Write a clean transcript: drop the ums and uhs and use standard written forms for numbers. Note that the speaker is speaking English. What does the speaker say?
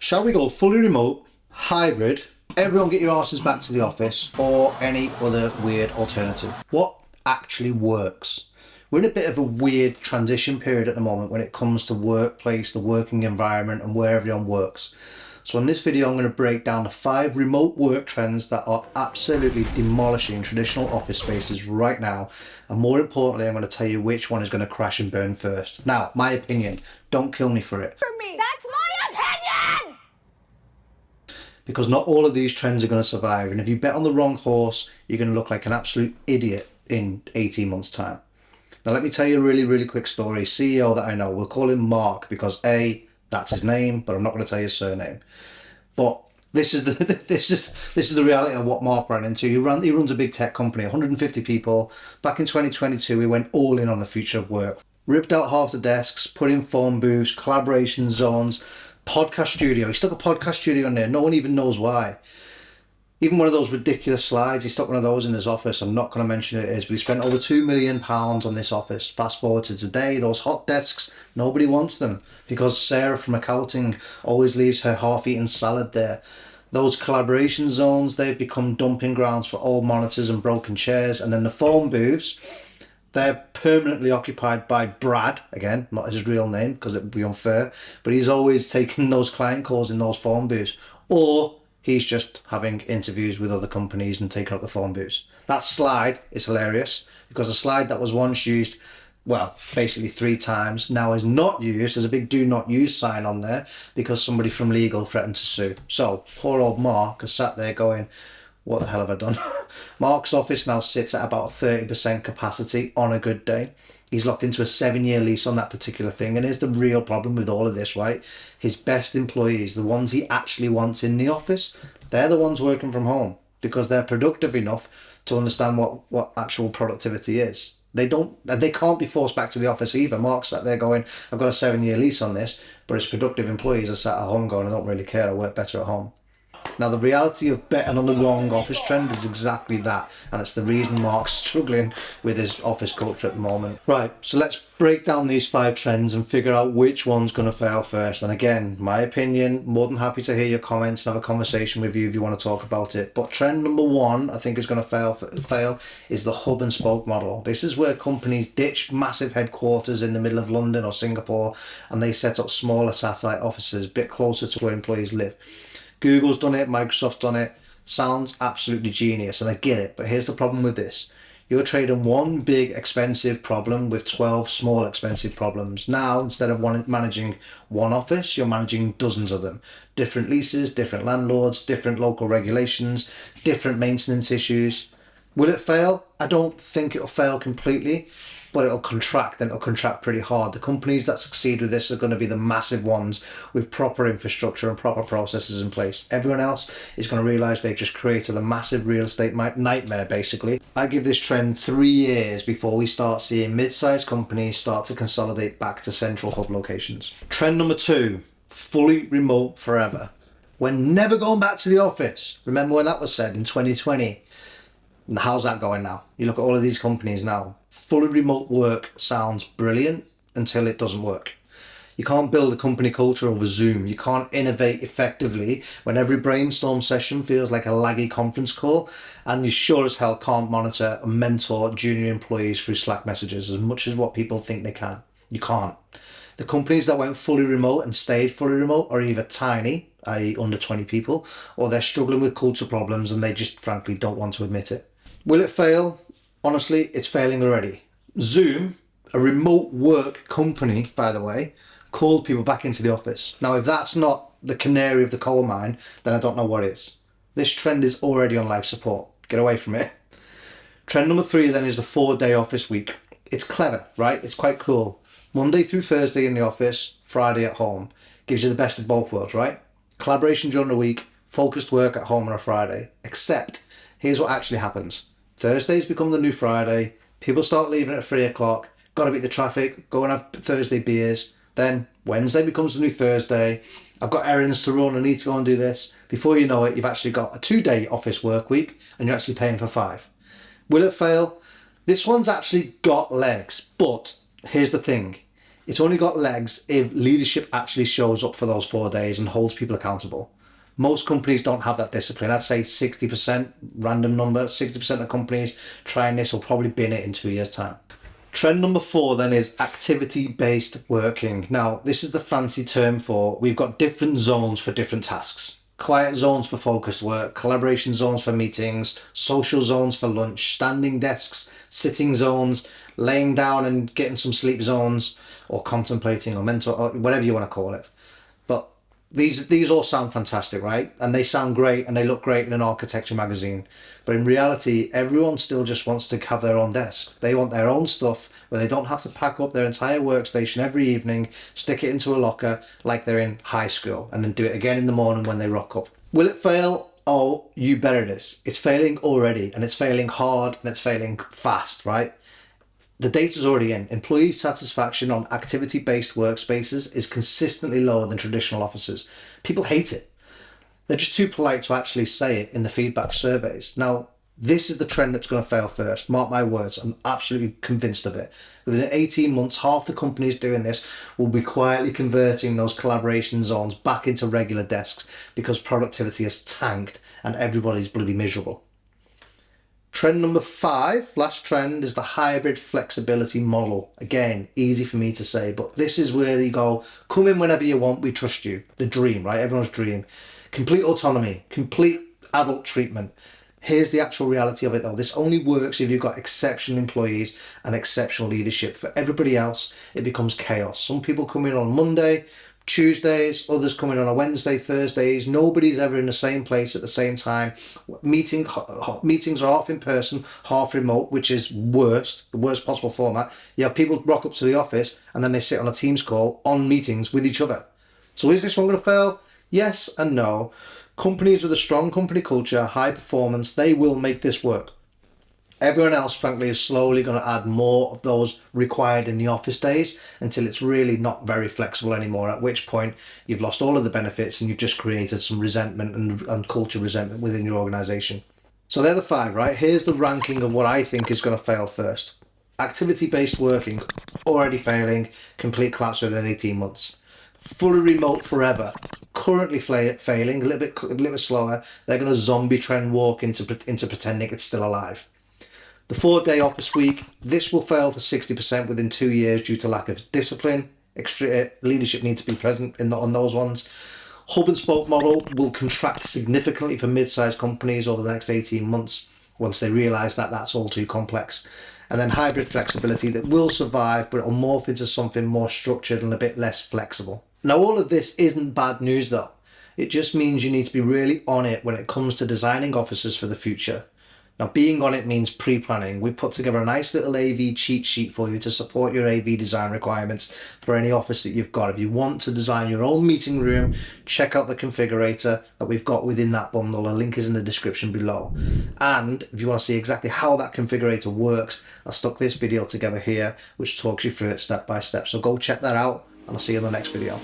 Shall we go fully remote, hybrid, everyone get your asses back to the office, or any other weird alternative? What actually works? We're in a bit of a weird transition period at the moment when it comes to workplace, the working environment, and where everyone works. So in this video, I'm going to break down the 5 remote work trends that are absolutely demolishing traditional office spaces right now. And more importantly, I'm going to tell you which one is going to crash and burn first. Now, my opinion, don't kill me for it. For me. That's my opinion! Because not all of these trends are going to survive. And if you bet on the wrong horse, you're going to look like an absolute idiot in 18 months' time. Now, let me tell you a really quick story. CEO that I know, we'll call him Mark because A, that's his name, but I'm not going to tell you his surname. But this is the reality of what Mark ran into. He runs a big tech company, 150 people. Back in 2022, he went all in on the future of work. Ripped out half the desks, put in phone booths, collaboration zones, podcast studio. He stuck a podcast studio in there. No one even knows why. Even one of those ridiculous slides, he stuck one of those in his office. I'm not going to mention who it is, but he spent over £2 million on this office. Fast forward to today, those hot desks, nobody wants them because Sarah from accounting always leaves her half-eaten salad there. Those collaboration zones, they've become dumping grounds for old monitors and broken chairs. And then the phone booths, they're permanently occupied by Brad, again, not his real name because it would be unfair, but he's always taking those client calls in those phone booths. Or he's just having interviews with other companies and taking up the phone booths. That slide is hilarious because a slide that was once used, well, basically 3 times, now is not used. There's a big do not use sign on there because somebody from legal threatened to sue. So poor old Mark has sat there going, what the hell have I done? Mark's office now sits at about 30% capacity on a good day. He's locked into a 7-year lease on that particular thing. And here's the real problem with all of this, right? His best employees, the ones he actually wants in the office, they're the ones working from home because they're productive enough to understand what actual productivity is. They can't be forced back to the office either. Mark's sat there going, I've got a 7-year lease on this, but his productive employees are sat at home going, I don't really care, I work better at home. Now, the reality of betting on the wrong office trend is exactly that. And it's the reason Mark's struggling with his office culture at the moment. Right, so let's break down these 5 trends and figure out which one's going to fail first. And again, my opinion, more than happy to hear your comments and have a conversation with you if you want to talk about it. But trend number 1, I think is going to fail is the hub and spoke model. This is where companies ditch massive headquarters in the middle of London or Singapore and they set up smaller satellite offices a bit closer to where employees live. Google's done it, Microsoft's done it. Sounds absolutely genius, and I get it, but here's the problem with this. You're trading one big expensive problem with 12 small expensive problems. Now, instead of managing one office, you're managing dozens of them. Different leases, different landlords, different local regulations, different maintenance issues. Will it fail? I don't think it'll fail completely, but it'll contract, and it'll contract pretty hard. The companies that succeed with this are going to be the massive ones with proper infrastructure and proper processes in place. Everyone else is going to realise they've just created a massive real estate nightmare, basically. I give this trend 3 years before we start seeing mid-sized companies start to consolidate back to central hub locations. Trend number 2, fully remote forever. We're never going back to the office. Remember when that was said in 2020? And how's that going now? You look at all of these companies now. Fully remote work sounds brilliant until it doesn't work. You can't build a company culture over Zoom. You can't innovate effectively when every brainstorm session feels like a laggy conference call, and you sure as hell can't monitor and mentor junior employees through Slack messages as much as what people think they can. You can't. The companies that went fully remote and stayed fully remote are either tiny, i.e. under 20 people, or they're struggling with culture problems and they just frankly don't want to admit it. Will it fail? Honestly, it's failing already. Zoom, a remote work company, by the way, called people back into the office. Now, if that's not the canary of the coal mine, then I don't know what is. This trend is already on life support. Get away from it. Trend number 3 then is the 4-day office week. It's clever, right? It's quite cool. Monday through Thursday in the office, Friday at home. Gives you the best of both worlds, right? Collaboration during the week, focused work at home on a Friday. Except, here's what actually happens. Thursdays become the new Friday. People start leaving at 3 o'clock. Got to beat the traffic. Go and have Thursday beers. Then Wednesday becomes the new Thursday. I've got errands to run. I need to go and do this. Before you know it, you've actually got a 2-day office work week and you're actually paying for 5. Will it fail? This one's actually got legs. But here's the thing. It's only got legs if leadership actually shows up for those 4 days and holds people accountable. Most companies don't have that discipline. I'd say 60%, random number, 60% of companies trying this will probably bin it in 2 years' time. Trend number 4 then is activity-based working. Now, this is the fancy term for we've got different zones for different tasks. Quiet zones for focused work, collaboration zones for meetings, social zones for lunch, standing desks, sitting zones, laying down and getting some sleep zones, or contemplating or mental, or whatever you want to call it. But these all sound fantastic, right? And they sound great and they look great in an architecture magazine. But in reality, everyone still just wants to have their own desk. They want their own stuff where they don't have to pack up their entire workstation every evening, stick it into a locker like they're in high school, and then do it again in the morning when they rock up. Will it fail? Oh, you bet it is. It's failing already, and it's failing hard, and it's failing fast, right? The data's already in. Employee satisfaction on activity-based workspaces is consistently lower than traditional offices. People hate it. They're just too polite to actually say it in the feedback surveys. Now, this is the trend that's going to fail first. Mark my words, I'm absolutely convinced of it. Within 18 months, half the companies doing this will be quietly converting those collaboration zones back into regular desks because productivity has tanked and everybody's bloody miserable. Trend number 5, last trend, is the hybrid flexibility model. Again, easy for me to say, but this is where you go, come in whenever you want, we trust you. The dream, right? Everyone's dream. Complete autonomy, complete adult treatment. Here's the actual reality of it though. This only works if you've got exceptional employees and exceptional leadership. For everybody else, it becomes chaos. Some people come in on Monday, Tuesdays, others come in on a Wednesday, Thursdays. Nobody's ever in the same place at the same time. Meetings are half in person, half remote, which is the worst possible format. You have people rock up to the office and then they sit on a Teams call on meetings with each other. So is this one going to fail? Yes and no. Companies with a strong company culture, high performance, they will make this work. Everyone else, frankly, is slowly going to add more of those required in the office days until it's really not very flexible anymore, at which point you've lost all of the benefits and you've just created some resentment and culture resentment within your organisation. So they're the 5, right? Here's the ranking of what I think is going to fail first. Activity-based working, already failing, complete collapse within 18 months. Fully remote forever, currently failing, a little bit slower. They're going to zombie trend walk into pretending it's still alive. The 4-day office week, this will fail for 60% within 2 years due to lack of discipline. Extra leadership needs to be present on those ones. Hub and spoke model will contract significantly for mid-sized companies over the next 18 months once they realise that that's all too complex. And then hybrid flexibility that will survive, but it'll morph into something more structured and a bit less flexible. Now, all of this isn't bad news though. It just means you need to be really on it when it comes to designing offices for the future. Now, being on it means pre-planning. We put together a nice little AV cheat sheet for you to support your AV design requirements for any office that you've got. If you want to design your own meeting room, check out the configurator that we've got within that bundle. A link is in the description below. And if you want to see exactly how that configurator works, I stuck this video together here, which talks you through it step by step. So go check that out, and I'll see you in the next video.